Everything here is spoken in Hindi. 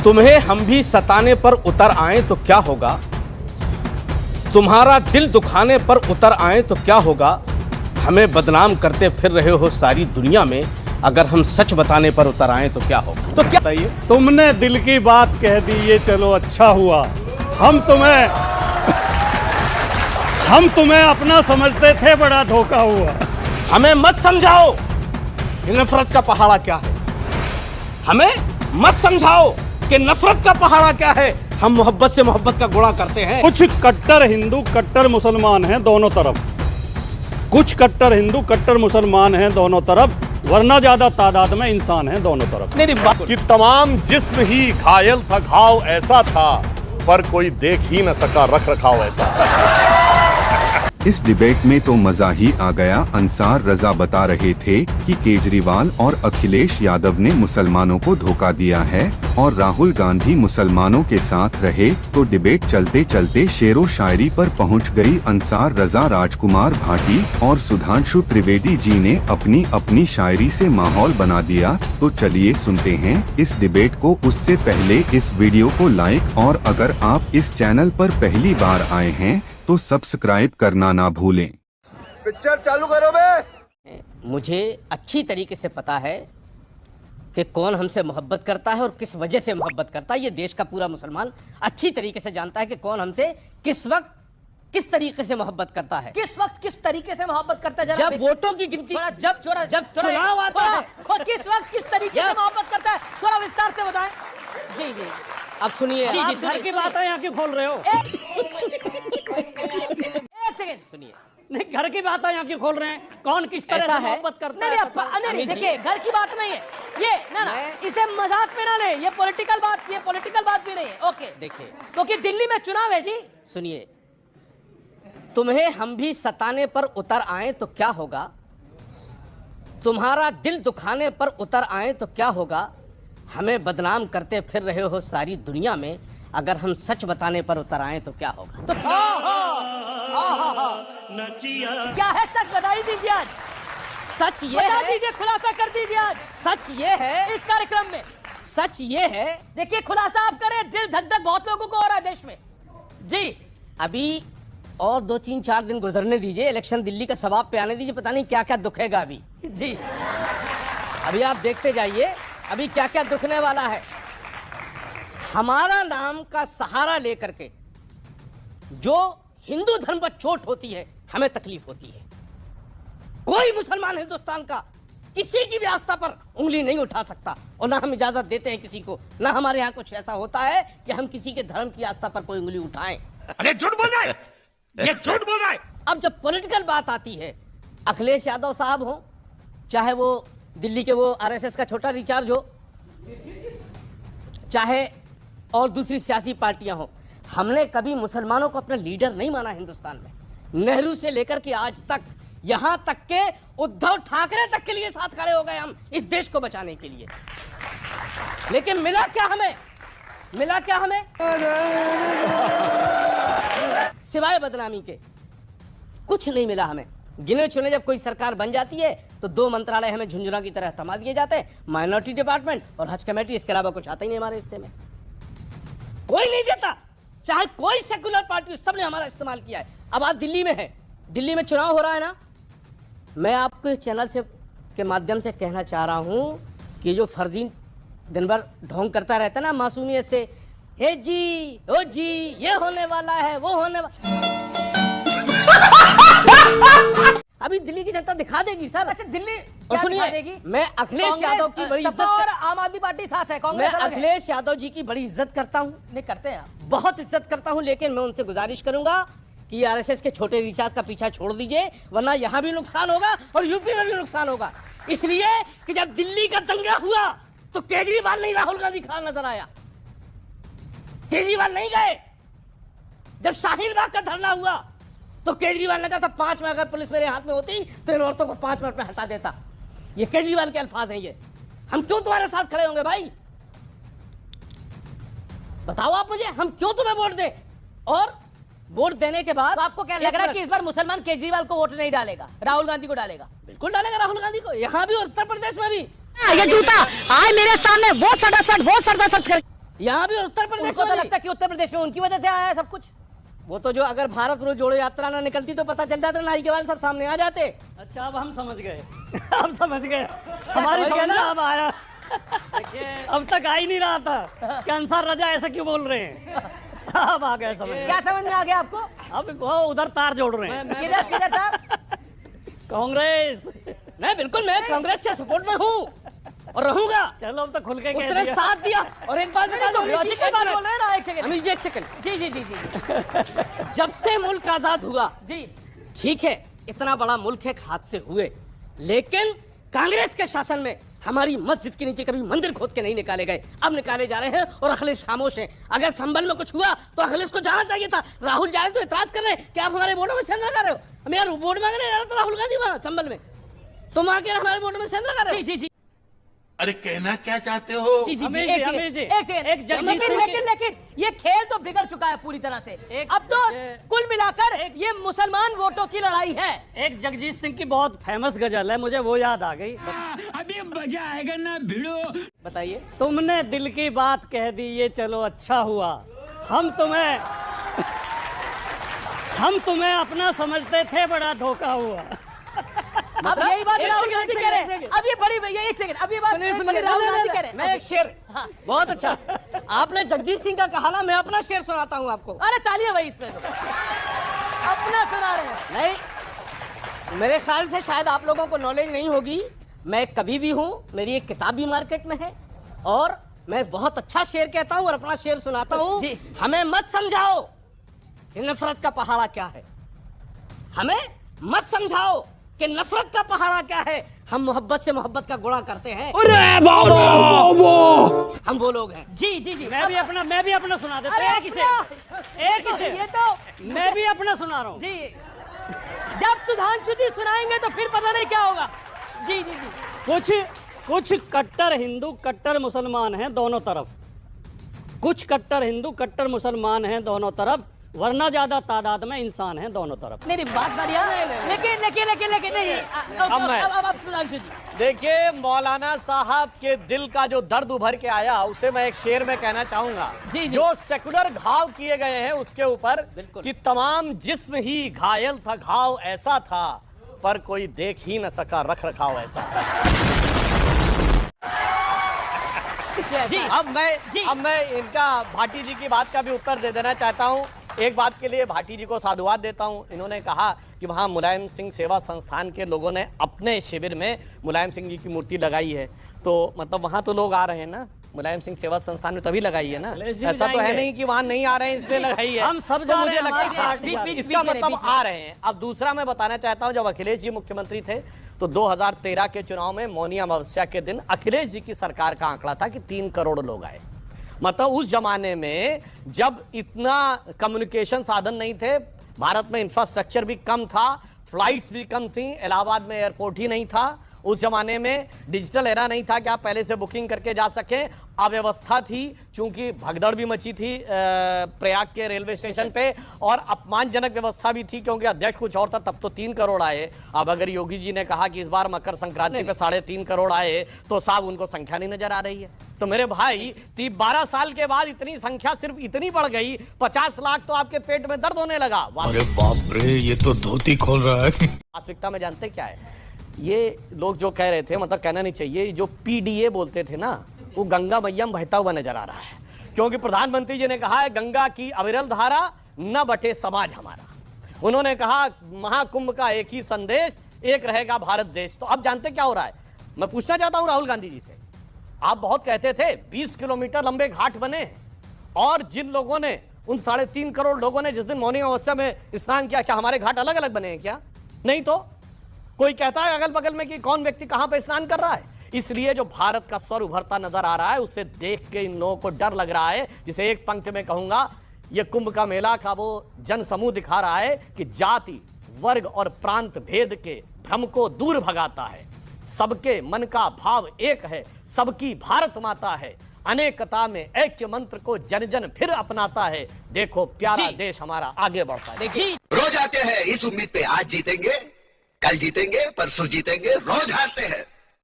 तुम्हें हम भी सताने पर उतर आए तो क्या होगा, तुम्हारा दिल दुखाने पर उतर आए तो क्या होगा, हमें बदनाम करते फिर रहे हो सारी दुनिया में, अगर हम सच बताने पर उतर आए तो क्या होगा। तो क्या बताइए। तुमने दिल की बात कह दी, ये चलो अच्छा हुआ। हम तुम्हें अपना समझते थे, बड़ा धोखा हुआ। हमें मत समझाओ कि नफरत का पहाड़ा क्या है, हमें मत समझाओ कि नफरत का पहाड़ा क्या है। हम मोहब्बत से मोहब्बत का गुणा करते हैं। कुछ कट्टर हिंदू कट्टर मुसलमान हैं दोनों तरफ, कुछ कट्टर हिंदू कट्टर मुसलमान हैं दोनों तरफ, वरना ज्यादा तादाद में इंसान हैं दोनों तरफ। कि तमाम जिस्म ही घायल था, घाव ऐसा था पर कोई देख ही न सका रख रखाव ऐसा। इस डिबेट में तो मजा ही आ गया। अंसार रजा बता रहे थे कि केजरीवाल और अखिलेश यादव ने मुसलमानों को धोखा दिया है और राहुल गांधी मुसलमानों के साथ रहे, तो डिबेट चलते चलते शेरो शायरी पर पहुंच गई। अंसार रजा, राजकुमार भाटी और सुधांशु त्रिवेदी जी ने अपनी अपनी शायरी से माहौल बना दिया। तो चलिए सुनते हैं इस डिबेट को। उससे पहले इस वीडियो को लाइक और अगर आप इस चैनल पर पहली बार आए हैं तो सब्सक्राइब करना ना भूलें। पिक्चर चालू करो बे। मुझे अच्छी तरीके से पता है कि कौन हमसे मोहब्बत करता है और किस वजह से मोहब्बत करता है। ये देश का पूरा मुसलमान अच्छी तरीके से जानता है कि कौन हमसे किस वक्त किस तरीके से मोहब्बत करता है। किस वक्त किस तरीके से मोहब्बत करता है, जब वोटों की गिनती, जब चुनाव आता है, किस वक्त किस तरीके से मोहब्बत करता है, थोड़ा विस्तार से बताएं। जी जी अब सुनिए। जी घर की बात है, यहाँ क्यों खोल रहे हो? एक सेकंड सुनिए, नहीं, घर की बात है, यहाँ क्यों खोल रहे हैं? कौन किस तरह ऐसा से है? मोहब्बत करता नहीं है? नहीं देखिए, घर की बात नहीं है ये, ना इसे मजाक में ना ले, ये पॉलिटिकल बात भी नहीं है। ओके देखिए, क्योंकि दिल्ली में चुनाव है जी। सुनिए, तुम्हें हम भी सताने पर उतर आए तो क्या होगा, तुम्हारा दिल दुखाने पर उतर आए तो क्या होगा, हमें बदनाम करते फिर रहे हो सारी दुनिया में, अगर हम सच बताने पर उतर आए तो क्या होगा। तो क्या है सच, बता ही दीजिए आज। सच ये बता है, दीजिए, खुलासा कर दीजिए आज सच ये है, इस कार्यक्रम में। सच ये है। देखिए, खुलासा आप करें, दिल धक धक बहुत लोगों को हो रहा है देश में जी। अभी और 2-3-4 दिन गुजरने दीजिए, इलेक्शन दिल्ली का सवाब पे आने दीजिए, पता नहीं क्या क्या दुखेगा अभी जी। अभी आप देखते जाइए अभी क्या क्या दुखने वाला है। हमारा नाम का सहारा लेकर के जो हिंदू धर्म पर चोट होती है, हमें तकलीफ होती है। कोई मुसलमान हिंदुस्तान का किसी की भी आस्था पर उंगली नहीं उठा सकता और ना हम इजाजत देते हैं किसी को, ना हमारे यहाँ कुछ ऐसा होता है कि हम किसी के धर्म की आस्था पर कोई उंगली उठाएं। अरे झूठ बोल रहा है, ये झूठ बोल रहा है। अब जब पॉलिटिकल बात आती है, अखिलेश यादव साहब हो, चाहे वो दिल्ली के वो आरएसएस का छोटा रिचार्ज हो, चाहे और दूसरी सियासी पार्टियां हो, हमने कभी मुसलमानों को अपना लीडर नहीं माना हिंदुस्तान में। नेहरू से लेकर के आज तक, यहां तक के उद्धव ठाकरे तक के लिए साथ खड़े हो गए हम इस देश को बचाने के लिए। लेकिन मिला क्या हमें, मिला क्या हमें सिवाय बदनामी के? कुछ नहीं मिला हमें। गिने चुने जब कोई सरकार बन जाती है तो 2 मंत्रालय हमें झुंझुना की तरह थमा दिए जाते हैं, माइनॉरिटी डिपार्टमेंट और हज कमेटी, इसके अलावा कुछ आता ही नहीं हमारे हिस्से में। कोई नहीं देता, चाहे कोई सेकुलर पार्टी, सबने हमारा इस्तेमाल किया है। अब आप दिल्ली में है, दिल्ली में चुनाव हो रहा है ना, मैं आपको इस चैनल से के माध्यम से कहना चाह रहा हूं कि जो फर्जी दिन भर ढोंग करता रहता है ना मासूमियत से, हे जी ओ जी ये होने वाला है, वो होने वाला, अभी दिल्ली की जनता दिखा देगी सर। अच्छा, दिल्ली और सुनिए, देगी? मैं अखिलेश यादव की बड़ी इज्जत और आम आदमी पार्टी साथ है, मैं कांग्रेस अलग है। अखिलेश यादव जी की बड़ी इज्जत करता हूं, नहीं करते हैं आप। बहुत इज्जत करता हूं, लेकिन मैं उनसे गुजारिश करूंगा कि आरएसएस के छोटे रिचार्ज का पीछा छोड़ दीजिए, वरना यहां भी नुकसान होगा और यूपी में भी नुकसान होगा। इसलिए कि जब दिल्ली का दंगा हुआ तो केजरीवाल नहीं, राहुल गांधी खड़ा नजर आया। केजरीवाल नहीं गए। जब शाहीन बाग का धरना हुआ तो केजरीवाल ने कहा था 5 मिनट अगर पुलिस मेरे हाथ में होती तो इन औरतों को 5 मिनट में हटा देता। ये केजरीवाल के अल्फाज हैं ये। हम क्यों तुम्हारे साथ खड़े होंगे भाई, बताओ आप मुझे, हम क्यों तुम्हें वोट दें? और वोट देने के बाद तो आपको क्या लग रहा है कि इस बार मुसलमान केजरीवाल को वोट नहीं डालेगा, राहुल गांधी को डालेगा? बिल्कुल डालेगा राहुल गांधी को, यहाँ भी और उत्तर प्रदेश में भी। ये जूता आए मेरे सामने वो सड़ासट कर यहाँ भी और उत्तर प्रदेश उसको तो में भी। लगता है कि उत्तर प्रदेश में उनकी वजह से आया है सब कुछ। वो तो जो अगर भारत रोज जोड़ो यात्रा ना निकलती तो पता चल जाता, नाई के बाल सब सामने आ जाते। अच्छा अब हम समझ गए अब समझ गए, हमारी समझ गए समझ ना? अब आया। अब तक आ ही नहीं रहा था कि अंसार रजा ऐसा क्यों बोल रहे हैं। अब आ गए समझ क्या समझ में आ गया आपको? अब वो उधर तार जोड़ रहे हैं। किधर किधर था? कांग्रेस। नहीं बिल्कुल, मैं कांग्रेस के सपोर्ट में हूँ और रहूंगा। चलो अब तो खुल के कह उसने दिया। साथ दिया। और एक बात बता दो, लॉजिकल बात बोल रहे हैं ना, एक सेकंड। अमीर जी एक सेकंड। जी जी जी जी जब से मुल्क आजाद हुआ, जी ठीक है इतना बड़ा मुल्क है, हादसे हुए, लेकिन कांग्रेस के शासन में हमारी मस्जिद के नीचे कभी मंदिर खोद के नहीं निकाले गए, अब निकाले जा रहे हैं और अखिलेश खामोश है। अगर संभल में कुछ हुआ तो अखिलेश को जाना चाहिए था। राहुल जा रहे तो इतराज कर रहे हैं कि आप हमारे बोर्डों में सेंध लगा रहे हो। हम यार वोट मांगने जा रहे तो राहुल गांधी वहां संभल में, तुम आके हमारे बोर्डों में सेंध लगा रहे हो। जी जी अरे कहना क्या चाहते हो? जी जी अमीर जी, जी, एक अमीर जी, सेकंड, एक जगदीश लेकिन सिंह लेकिन लेकिन ये खेल तो बिगड़ चुका है पूरी तरह से। एक- अब तो कुल मिलाकर ये मुसलमान वोटों की लड़ाई है। एक जगजीत सिंह की बहुत फेमस गजल है, मुझे वो याद आ गई। अभी मजा आएगा ना भिड़ो। बताइए। तुमने दिल की बात कह दी, ये चलो अच्छा हुआ। हम तुम्हें अपना समझते थे, बड़ा धोखा हुआ। अब यही बात एक राहुल सेकंड, गांधी एक कह रहे सेकंड, हैं। अब ये बड़ी भैया एक सेकंड, अब ये बात सुनिए, बड़ी सुनिए, राहुल नहीं, गांधी नहीं, कह रहे हैं। मैं एक शेर, हाँ। बहुत अच्छा, आपने जगदीश सिंह का कहा ना, मैं अपना शेर सुनाता हूँ आपको। अरे तालियां भाई इसमें तो अपना सुना रहे हैं। नहीं, मेरे ख्याल से शायद आप लोगों को नॉलेज नहीं होगी, मैं कभी भी हूँ, मेरी एक किताब भी मार्केट में है और मैं बहुत अच्छा शेर कहता हूँ और अपना शेर सुनाता हूँ। जी। हमें मत समझाओ कि नफरत का पहाड़ा क्या है, हमें मत समझाओ कि नफरत का पहाड़ा क्या है। हम मोहब्बत से मोहब्बत का गुणा करते हैं। हम वो लोग हैं। जी जी जी मैं भी अपना सुना देता अरे हूं। एक ही शेर। ये तो मैं भी अपना सुना रहा हूँ। जी जब सुधांशु जी सुनाएंगे तो फिर पता नहीं क्या होगा। जी जी जी कुछ कट्टर हिंदू कट्टर मुसलमान हैं दोनों तरफ, कुछ कट्टर हिंदू कट्टर मुसलमान हैं दोनों तरफ, वरना ज्यादा तादाद में इंसान हैं दोनों तरफ। नहीं बात बढ़िया, लेकिन नहीं। अब सुधांशु जी देखिए मौलाना साहब के दिल का जो दर्द उभर के आया उसे मैं एक शेर में कहना चाहूंगा। जी, जी। जो सेकुलर घाव किए गए हैं उसके ऊपर कि तमाम जिस्म ही घायल था, घाव ऐसा था पर कोई देख ही न सका, रख रखाव ऐसा। जी अब मैं इनका भाटी जी की बात का भी उत्तर दे देना चाहता हूं। एक बात के लिए भाटी जी को साधुवाद देता हूं। इन्होंने कहा कि वहां मुलायम सिंह सेवा संस्थान के लोगों ने अपने शिविर में मुलायम सिंह जी की मूर्ति लगाई है, तो मतलब वहां तो लोग आ रहे हैं ना, मुलायम सिंह सेवा संस्थान में तभी लगाई है ना। अखिलेश जी ऐसा तो है जाएंगे। नहीं कि वहां नहीं आ रहे हैं इसलिए लगाई है। हम सब तो जा मुझे रहे हैं, लगता हमारी है पार्टी जा रही है। इसका मतलब आ रहे हैं। अब दूसरा मैं बताना चाहता हूं, जब अखिलेश जी मुख्यमंत्री थे तो 2013 के चुनाव में मौनी अमावस्या के दिन अखिलेश जी की सरकार का आंकड़ा था कि 3 करोड़ लोग आए। मतलब उस जमाने में जब इतना कम्युनिकेशन साधन नहीं थे, भारत में इंफ्रास्ट्रक्चर भी कम था, फ्लाइट्स भी कम थी, इलाहाबाद में एयरपोर्ट ही नहीं था, उस जमाने में डिजिटल एरा नहीं था कि आप पहले से बुकिंग करके जा सकें, अव्यवस्था थी, चूंकि भगदड़ भी मची थी प्रयाग के रेलवे स्टेशन पे, और अपमानजनक व्यवस्था भी थी क्योंकि अध्यक्ष कुछ और था, तब तो 3 करोड़ आए। अब अगर योगी जी ने कहा कि इस बार मकर संक्रांति पे 3.5 करोड़ आए तो साहब उनको संख्या नहीं नजर आ रही है। तो मेरे भाई 12 साल के बाद इतनी संख्या सिर्फ इतनी बढ़ गई, 50 लाख तो आपके पेट में दर्द होने लगा। अरे बाप रे, ये तो धोती खोल रहा है। वास्तविकता में जानते क्या है, ये लोग जो कह रहे थे, मतलब कहना नहीं चाहिए, जो पीडीए बोलते थे ना, वो गंगा मैया में बहता हुआ नजर आ रहा है, क्योंकि प्रधानमंत्री जी ने कहा है गंगा की अविरल धारा न बटे समाज हमारा। उन्होंने कहा महाकुंभ का एक ही संदेश, एक रहेगा भारत देश। तो अब जानते क्या हो रहा है, मैं पूछना चाहता हूं राहुल गांधी जी से, आप बहुत कहते थे 20 किलोमीटर लंबे घाट बने, और जिन लोगों ने, उन 3.5 करोड़ लोगों ने जिस दिन मौनी अमावस्या में स्नान किया, क्या हमारे घाट अलग अलग बने हैं क्या? नहीं तो कोई कहता है अगल बगल में कि कौन व्यक्ति कहां पे स्नान कर रहा है। इसलिए जो भारत का स्वर उभरता नजर आ रहा है उसे देख के इन लोगों को डर लग रहा है, जिसे एक पंक्ति में कहूंगा, ये कुंभ का मेला का वो जन समूह दिखा रहा है कि जाति, वर्ग और प्रांत भेद के भ्रम को दूर भगाता है, सबके मन का भाव एक है, सबकी भारत माता है, अनेकता में ऐक्य मंत्र को जन जन फिर अपनाता है, देखो प्यारा देश हमारा आगे बढ़ता है। देखिए रोज आते हैं इस उम्मीद पे आज जीतेंगे, कल जीतेंगे, परसों जीतेंगे, रोज हारते हैं।